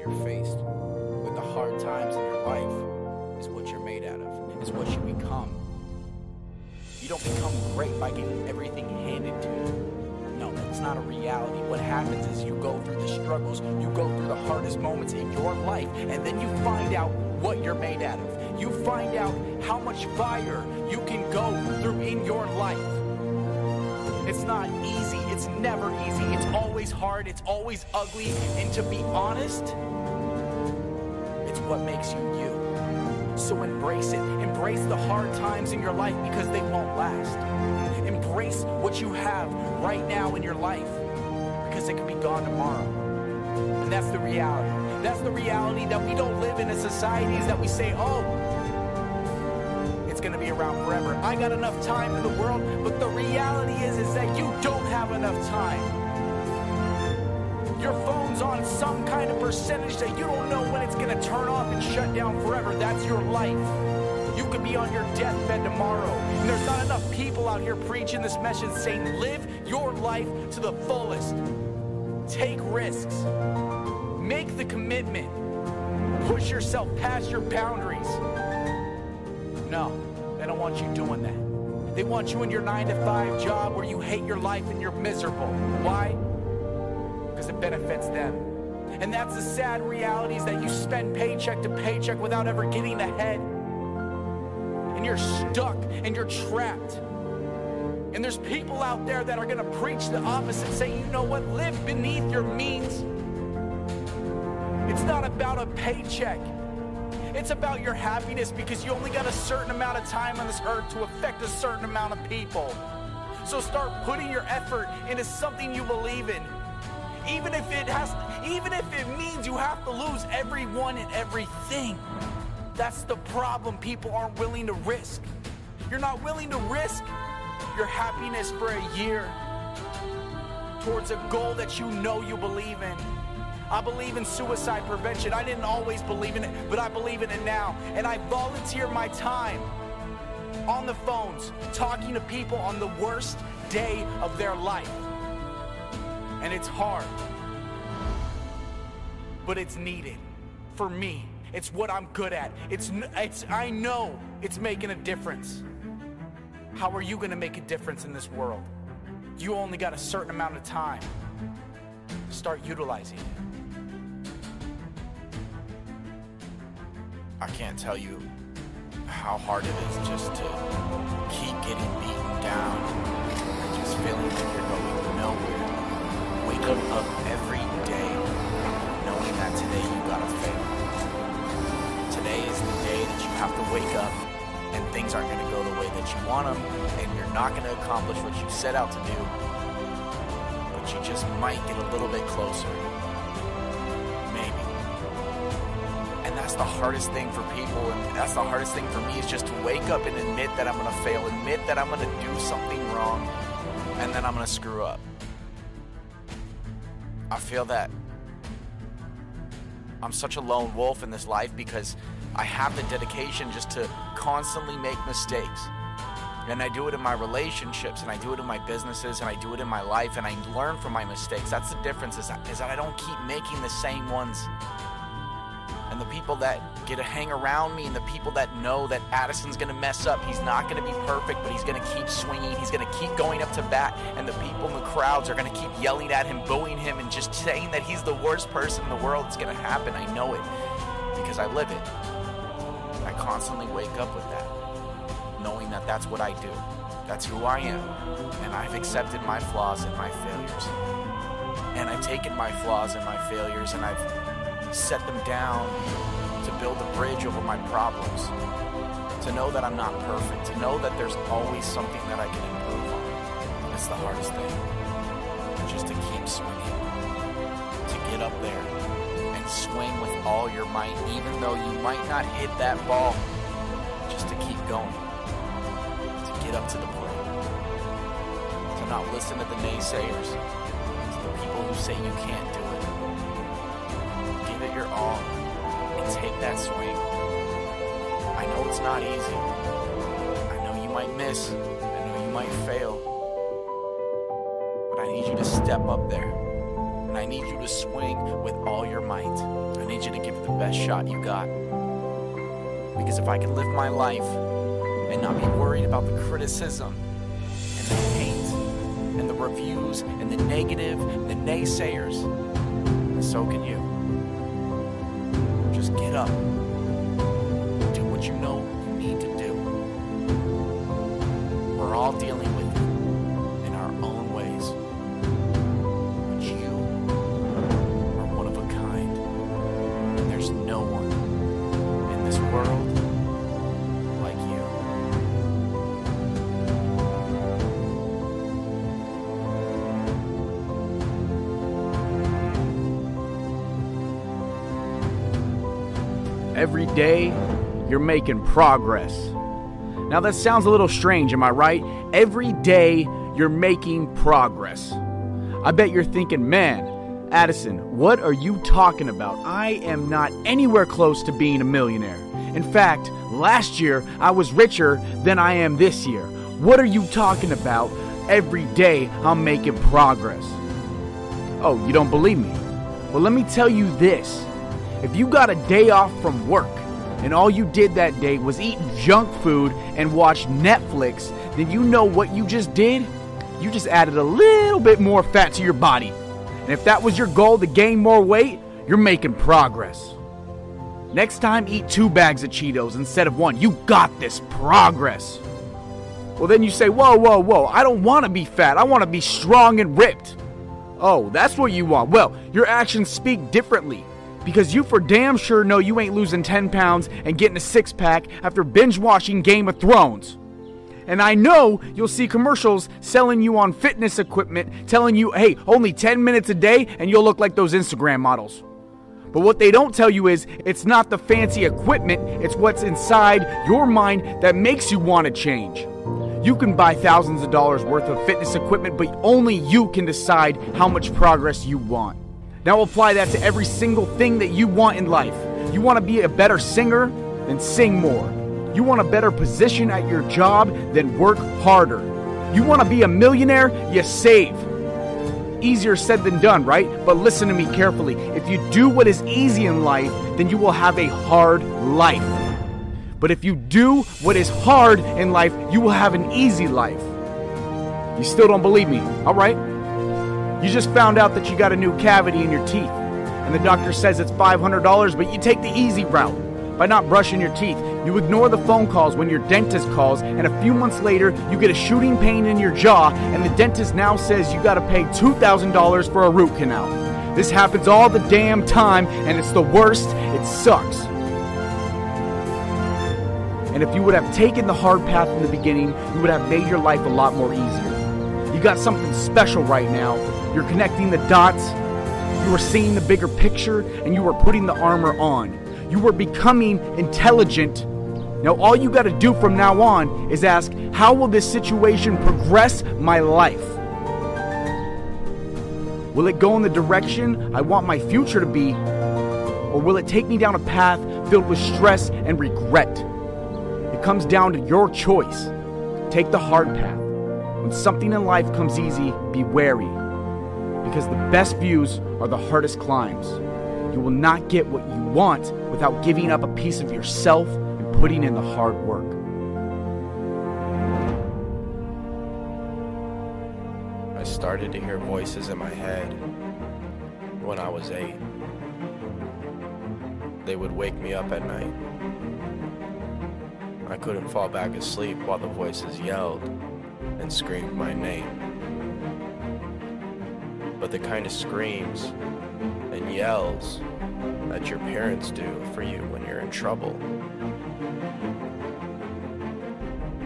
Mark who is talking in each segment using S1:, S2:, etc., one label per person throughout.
S1: you're faced with the hard times in your life is what you're made out of, is what you become. You don't become great by getting everything handed to you. No, that's not a reality. What happens is you go through the struggles, you go through the hardest moments in your life, and then you find out what you're made out of. You find out how much fire you can go through in your life. It's not easy. It's never easy. It's always hard. It's always ugly. And to be honest, it's what makes you you. So embrace it. Embrace the hard times in your life because they won't last. Embrace what you have right now in your life because it can be gone tomorrow. And that's the reality. That's the reality that we don't live in a society that we say, oh, it's going to be around forever. I got enough time in the world, but the reality is that you don't have enough time. Your phone's on some kind of percentage that you don't know when it's going to turn off and shut down forever. That's your life. You could be on your deathbed tomorrow. And there's not enough people out here preaching this message saying, live your life to the fullest. Take risks. Make the commitment. Push yourself past your boundaries. No, they don't want you doing that. They want you in your 9-to-5 job where you hate your life and you're miserable. Why? Because it benefits them. And that's the sad reality, is that you spend paycheck to paycheck without ever getting ahead. And you're stuck and you're trapped. And there's people out there that are going to preach the opposite, saying, you know what, live beneath your means. It's not about a paycheck. It's about your happiness, because you only got a certain amount of time on this earth to affect a certain amount of people. So start putting your effort into something you believe in. Even if it means you have to lose everyone and everything. That's the problem. People aren't willing to risk. You're not willing to risk your happiness for a year towards a goal that you know you believe in. I believe in suicide prevention. I didn't always believe in it, but I believe in it now. And I volunteer my time on the phones, talking to people on the worst day of their life. And it's hard, but it's needed for me. It's what I'm good at. I know it's making a difference. How are you going to make a difference in this world? You only got a certain amount of time. Start utilizing it. I can't tell you how hard it is just to keep getting beaten down and just feeling like you're going nowhere. Wake up every day knowing that today you gotta fail. Today is the day that you have to wake up and things aren't gonna go the way that you want them, and you're not gonna accomplish what you set out to do, but you just might get a little bit closer. That's the hardest thing for people, and that's the hardest thing for me, is just to wake up and admit that I'm going to fail, admit that I'm going to do something wrong, and then I'm going to screw up. I feel that I'm such a lone wolf in this life because I have the dedication just to constantly make mistakes. And I do it in my relationships, and I do it in my businesses, and I do it in my life, and I learn from my mistakes. That's the difference, is that I don't keep making the same ones. And the people that get to hang around me, and the people that know that Addison's going to mess up, he's not going to be perfect, but he's going to keep swinging, he's going to keep going up to bat, and the people in the crowds are going to keep yelling at him, booing him, and just saying that he's the worst person in the world. It's going to happen. I know it because I live it. I constantly wake up with that, knowing that that's what I do. That's who I am. And I've accepted my flaws and my failures. And I've taken my flaws and my failures, and I've set them down to build a bridge over my problems, to know that I'm not perfect, to know that there's always something that I can improve on. It's the hardest thing, just to keep swinging, to get up there and swing with all your might, even though you might not hit that ball, just to keep going, to get up to the plate, to not listen to the naysayers, to the people who say you can't do it. Give it your all and take that swing. I know it's not easy. I know you might miss. I know you might fail. But I need you to step up there. And I need you to swing with all your might. I need you to give it the best shot you got. Because if I can live my life and not be worried about the criticism and the hate and the reviews and the negative and the naysayers, and so can you. Just get up. Do what you know you need to do. We're all dealing with it in our own ways. But you are one of a kind. And there's no one in this world like you.
S2: Every day, you're making progress. Now that sounds a little strange, am I right? Every day, you're making progress. I bet you're thinking, man, Addison, what are you talking about? I am not anywhere close to being a millionaire. In fact, last year, I was richer than I am this year. What are you talking about? Every day, I'm making progress. Oh, you don't believe me? Well, let me tell you this. If you got a day off from work and all you did that day was eat junk food and watch Netflix, then you know what you just did? You just added a little bit more fat to your body. And if that was your goal, to gain more weight, you're making progress. Next time, eat 2 bags of Cheetos instead of 1. You got this. Progress. Well, then you say, whoa, I don't want to be fat. I want to be strong and ripped. Oh, that's what you want. Well, your actions speak differently. Because you for damn sure know you ain't losing 10 pounds and getting a 6-pack after binge-watching Game of Thrones. And I know you'll see commercials selling you on fitness equipment, telling you, hey, only 10 minutes a day and you'll look like those Instagram models. But what they don't tell you is it's not the fancy equipment, it's what's inside your mind that makes you want to change. You can buy thousands of dollars worth of fitness equipment, but only you can decide how much progress you want. Now apply that to every single thing that you want in life. You want to be a better singer? Then sing more. You want a better position at your job? Then work harder. You want to be a millionaire? You save. Easier said than done, right? But listen to me carefully. If you do what is easy in life, then you will have a hard life. But if you do what is hard in life, you will have an easy life. You still don't believe me? All right. You just found out that you got a new cavity in your teeth, and the doctor says it's $500, but you take the easy route by not brushing your teeth. You ignore the phone calls when your dentist calls, and a few months later, you get a shooting pain in your jaw, and the dentist now says you got to pay $2,000 for a root canal. This happens all the damn time, and it's the worst. It sucks. And if you would have taken the hard path in the beginning, you would have made your life a lot more easier. You got something special right now. You're connecting the dots, you are seeing the bigger picture, and you are putting the armor on. You are becoming intelligent. Now all you got to do from now on is ask, how will this situation progress my life? Will it go in the direction I want my future to be, or will it take me down a path filled with stress and regret? It comes down to your choice. Take the hard path. When something in life comes easy, be wary. Because the best views are the hardest climbs. You will not get what you want without giving up a piece of yourself and putting in the hard work.
S3: I started to hear voices in my head when I was 8. They would wake me up at night. I couldn't fall back asleep while the voices yelled and screamed my name. But the kind of screams and yells that your parents do for you when you're in trouble.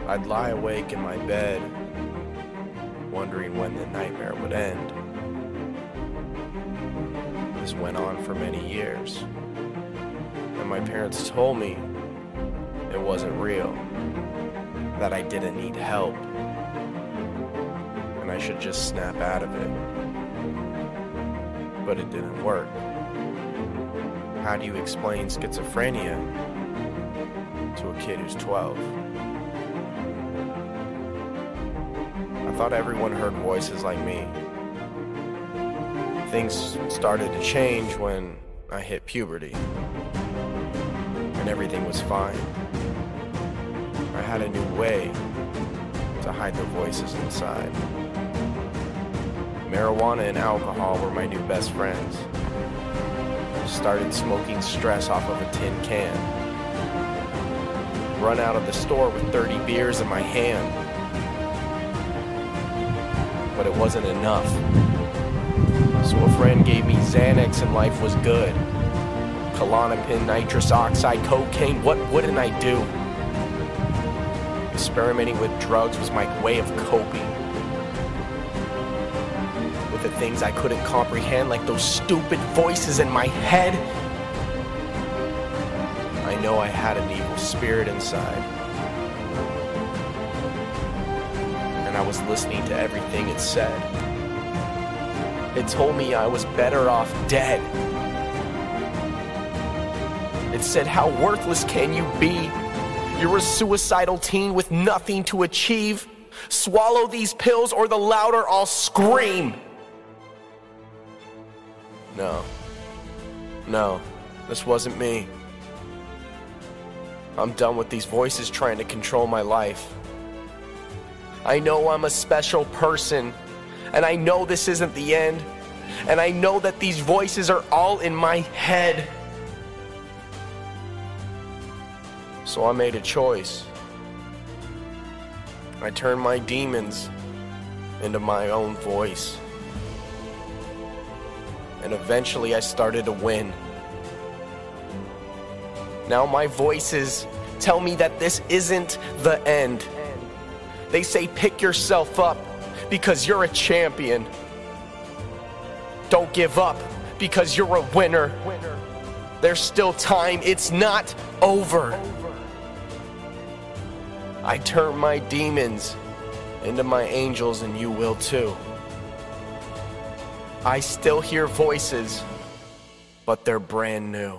S3: I'd lie awake in my bed, wondering when the nightmare would end. This went on for many years, and my parents told me it wasn't real, that I didn't need help, and I should just snap out of it. But it didn't work. How do you explain schizophrenia to a kid who's 12? I thought everyone heard voices like me. Things started to change when I hit puberty, and everything was fine. I had a new way to hide the voices inside. Marijuana and alcohol were my new best friends. I started smoking stress off of a tin can. Run out of the store with 30 beers in my hand. But it wasn't enough. So a friend gave me Xanax and life was good. Klonopin, nitrous oxide, cocaine, what wouldn't I do? Experimenting with drugs was my way of coping with the things I couldn't comprehend, like those stupid voices in my head. I know I had an evil spirit inside, and I was listening to everything it said. It told me I was better off dead. It said, how worthless can you be? You're a suicidal teen with nothing to achieve. Swallow these pills or the louder I'll scream. No, this wasn't me. I'm done with these voices trying to control my life. I know I'm a special person, and I know this isn't the end, and I know that these voices are all in my head. So I made a choice. I turned my demons into my own voice. And eventually I started to win. Now my voices tell me that this isn't the end. They say pick yourself up because you're a champion. Don't give up because you're a winner. There's still time, it's not over. I turn my demons into my angels, and you will too. I still hear voices, but they're brand new.